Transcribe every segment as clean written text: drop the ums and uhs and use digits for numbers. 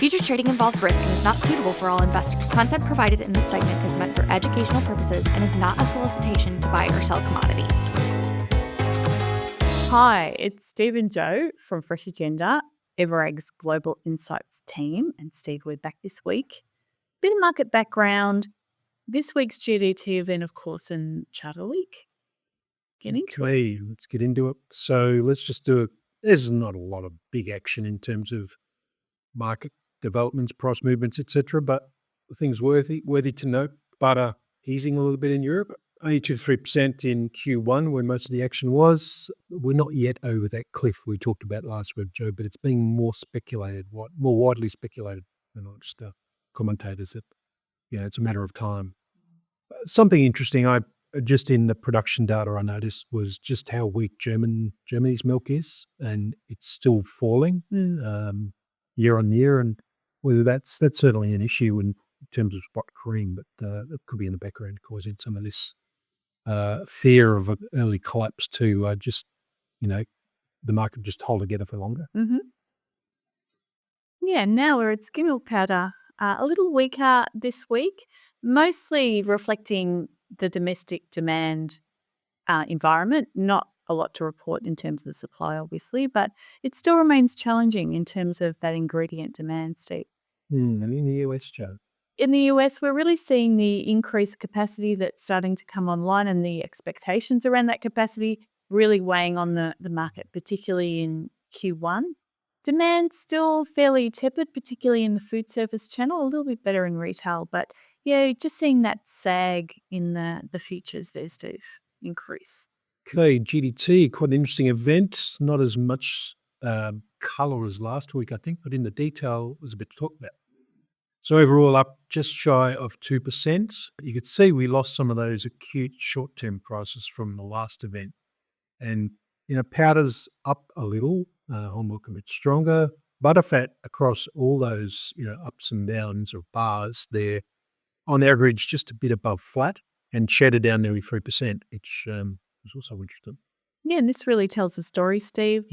Futures trading involves risk and is not suitable for all investors. Content provided in this segment is meant for educational purposes and is not a solicitation to buy or sell commodities. Hi, it's Steve and Joe from Fresh Agenda, Everag's Global Insights team. And Steve, we're back this week. Bit of market background. This week's GDT event, of course, and Charter Week. Get into it. Let's get into it. So let's just do it. There's not a lot of big action in terms of market developments, price movements, etc. But things worthy to note. Butter easing a little bit in Europe. Only 2 to 3% in Q1 when most of the action was. We're not yet over that cliff we talked about last week, Joe, but it's being more speculated, more widely speculated than just commentators that, it's a matter of time. Something interesting, just in the production data I noticed was just how weak Germany's milk is, and it's still falling year on year, and whether that's certainly an issue in terms of spot cream, but it could be in the background causing some of this fear of an early collapse to the market just hold together for longer. Mm-hmm. Yeah, now we're at skim milk powder. A little weaker this week, mostly reflecting the domestic demand environment. Not a lot to report in terms of the supply, obviously, but it still remains challenging in terms of that ingredient demand, Steve. And in the US, Joe? In the US, we're really seeing the increased capacity that's starting to come online and the expectations around that capacity really weighing on the market, particularly in Q1. Demand still fairly tepid, particularly in the food service channel, a little bit better in retail. But yeah, just seeing that sag in the futures there, Steve, increase. Okay, GDT, quite an interesting event. Not as much colour as last week, I think, but in the detail, was a bit to talk about. So overall up just shy of 2%. You could see we lost some of those acute short-term prices from the last event. And, powder's up a little, whole milk a bit stronger. Butterfat across all those, ups and downs of bars, they're on average just a bit above flat, and cheddar down nearly 3%, which was also interesting. Yeah, and this really tells the story, Steve.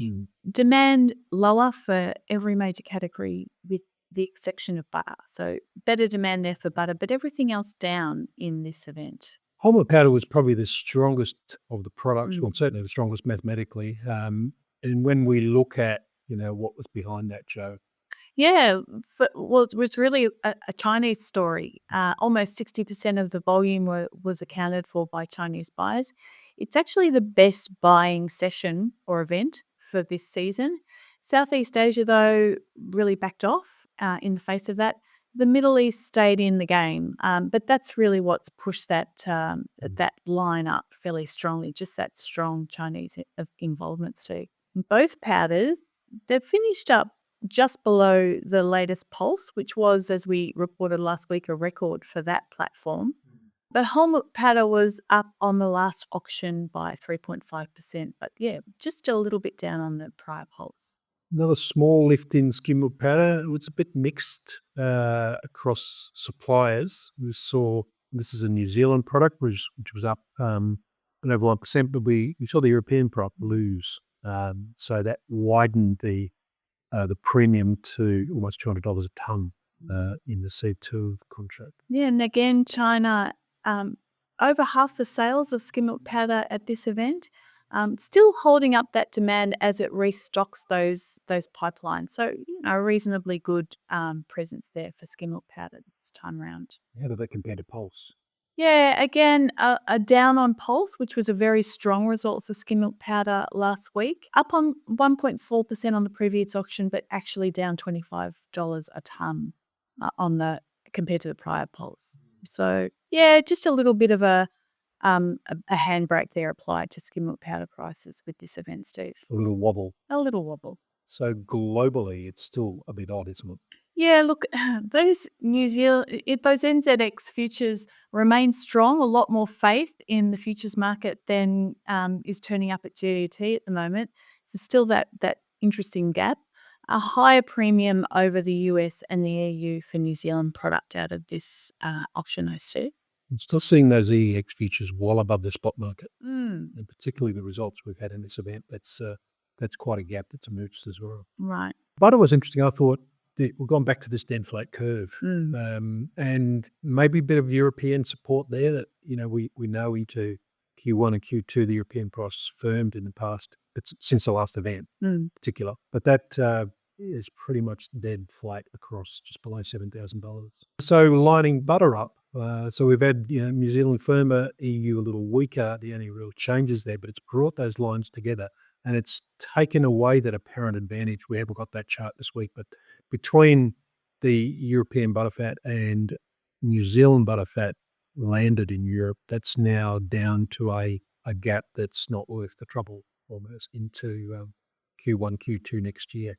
Demand lower for every major category with the exception of butter. So better demand there for butter, but everything else down in this event. Whole milk powder was probably the strongest of the products, well, certainly the strongest mathematically. And when we look at, what was behind that, Joe? Yeah, it was really a Chinese story. Almost 60% of the volume was accounted for by Chinese buyers. It's actually the best buying session or event for this season. Southeast Asia, though, really backed off in the face of that. The Middle East stayed in the game, but that's really what's pushed that line up fairly strongly, just that strong Chinese involvement, Steve. Both powders, they've finished up just below the latest pulse, which was, as we reported last week, a record for that platform. But whole milk powder was up on the last auction by 3.5%, but yeah, just a little bit down on the prior pulse. Another small lift in skim milk powder. It was a bit mixed across suppliers. We saw, this is a New Zealand product, which was up over 1%, but we saw the European product lose. So that widened the premium to almost $200 a tonne in the C2 of the contract. Yeah, and again, China, over half the sales of skim milk powder at this event, still holding up that demand as it restocks those pipelines. So, a reasonably good presence there for skim milk powder this time around. How do they compare to Pulse? Yeah, again, a down on Pulse, which was a very strong result for skim milk powder last week. Up on 1.4% on the previous auction, but actually down $25 a tonne compared to the prior Pulse. So, yeah, just a little bit of a handbrake there applied to skim milk powder prices with this event, Steve. A little wobble. A little wobble. So globally, it's still a bit odd, isn't it? Yeah, look, those NZX futures remain strong. A lot more faith in the futures market than is turning up at GDT at the moment. So still that interesting gap. A higher premium over the US and the EU for New Zealand product out of this auction, I see. I'm still seeing those EEX futures well above the spot market, and particularly the results we've had in this event. That's quite a gap that's emerged as well. Right. Butter was interesting. I thought we've gone back to this dead flat curve, Mm. and maybe a bit of European support there. That we know into Q1 and Q2 the European price firmed in the past. It's since the last event, Mm. particular, but that is pretty much dead flat across just below $7,000. So lining butter up. So we've had New Zealand firmer, EU a little weaker. The only real changes there, but it's brought those lines together and it's taken away that apparent advantage. We haven't got that chart this week, but between the European butterfat and New Zealand butterfat landed in Europe, that's now down to a gap that's not worth the trouble almost into Q1, Q2 next year.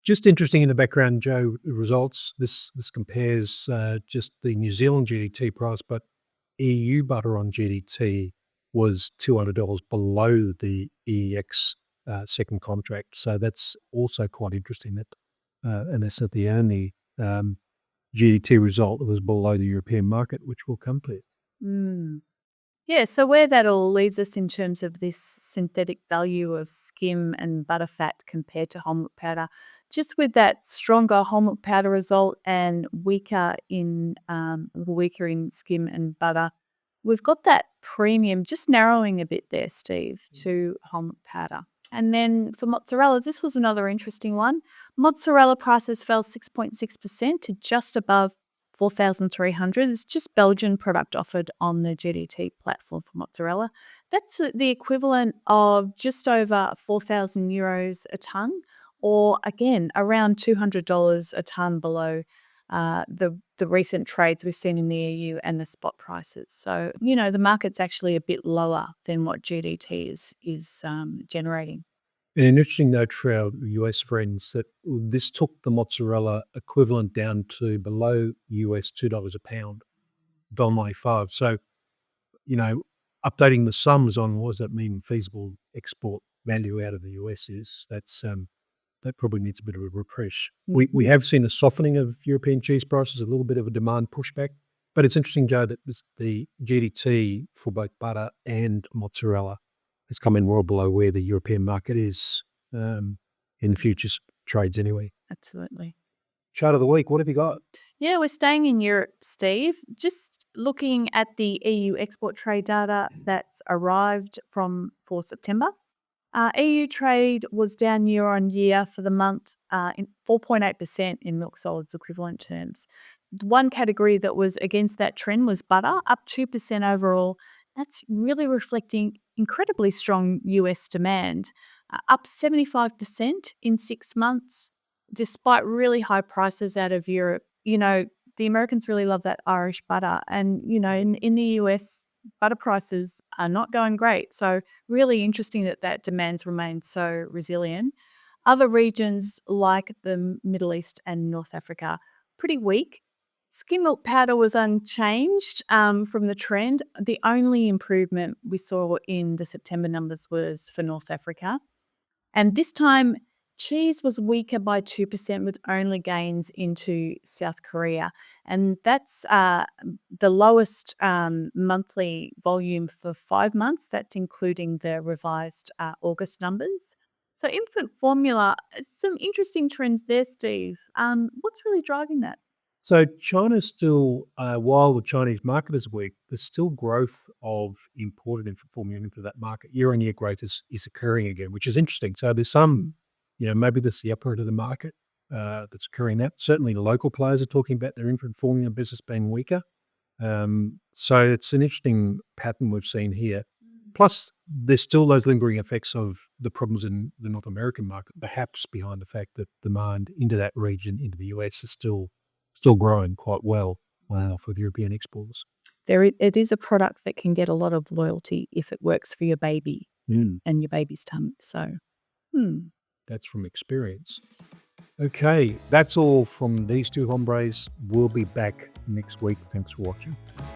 Just interesting in the background, Joe, results. This compares just the New Zealand GDT price, but EU butter on GDT was $200 below the EEX second contract. So that's also quite interesting. And that's not the only GDT result that was below the European market, which we'll come to. Mm. Yeah, so where that all leaves us in terms of this synthetic value of skim and butterfat compared to whole milk powder, just with that stronger whole milk powder result and weaker in skim and butter, we've got that premium just narrowing a bit there, Steve, to whole milk powder. And then for mozzarella, this was another interesting one. Mozzarella prices fell 6.6% to just above 4,300. It's just Belgian product offered on the GDT platform for mozzarella. That's the equivalent of just over 4,000 euros a tonne, or again, around $200 a tonne below the recent trades we've seen in the EU and the spot prices. So, the market's actually a bit lower than what GDT is generating. And an interesting note for our US friends that this took the mozzarella equivalent down to below US $2 a pound, $1.95. So, updating the sums on what does that mean feasible export value out of the US is, that probably needs a bit of a refresh. We have seen a softening of European cheese prices, a little bit of a demand pushback, but it's interesting, Joe, that the GDT for both butter and mozzarella has come in well below where the European market is in futures trades anyway. Absolutely. Chart of the week, what have you got? Yeah, we're staying in Europe, Steve. Just looking at the EU export trade data that's arrived for September. EU trade was down year on year for the month in 4.8% in milk solids equivalent terms. One category that was against that trend was butter, up 2% overall. That's really reflecting incredibly strong US demand, up 75% in 6 months, despite really high prices out of Europe. The Americans really love that Irish butter. And, in the US, butter prices are not going great. So really interesting that demand's remained so resilient. Other regions like the Middle East and North Africa, pretty weak. Skim milk powder was unchanged from the trend. The only improvement we saw in the September numbers was for North Africa. And this time, cheese was weaker by 2% with only gains into South Korea. And that's the lowest monthly volume for 5 months. That's including the revised August numbers. So infant formula, some interesting trends there, Steve. What's really driving that? So China's still, while the Chinese market is weak, there's still growth of imported infant formula into that market. Year-on-year growth is occurring again, which is interesting. So there's some, maybe this is the upper end of the market that's occurring now. Certainly the local players are talking about their infant formula business being weaker. So it's an interesting pattern we've seen here. Plus, there's still those lingering effects of the problems in the North American market, perhaps behind the fact that demand into that region, into the US, is still growing quite well for the European exporters. It is a product that can get a lot of loyalty if it works for your baby and your baby's tummy. So, That's from experience. Okay, that's all from these two hombres. We'll be back next week. Thanks for watching.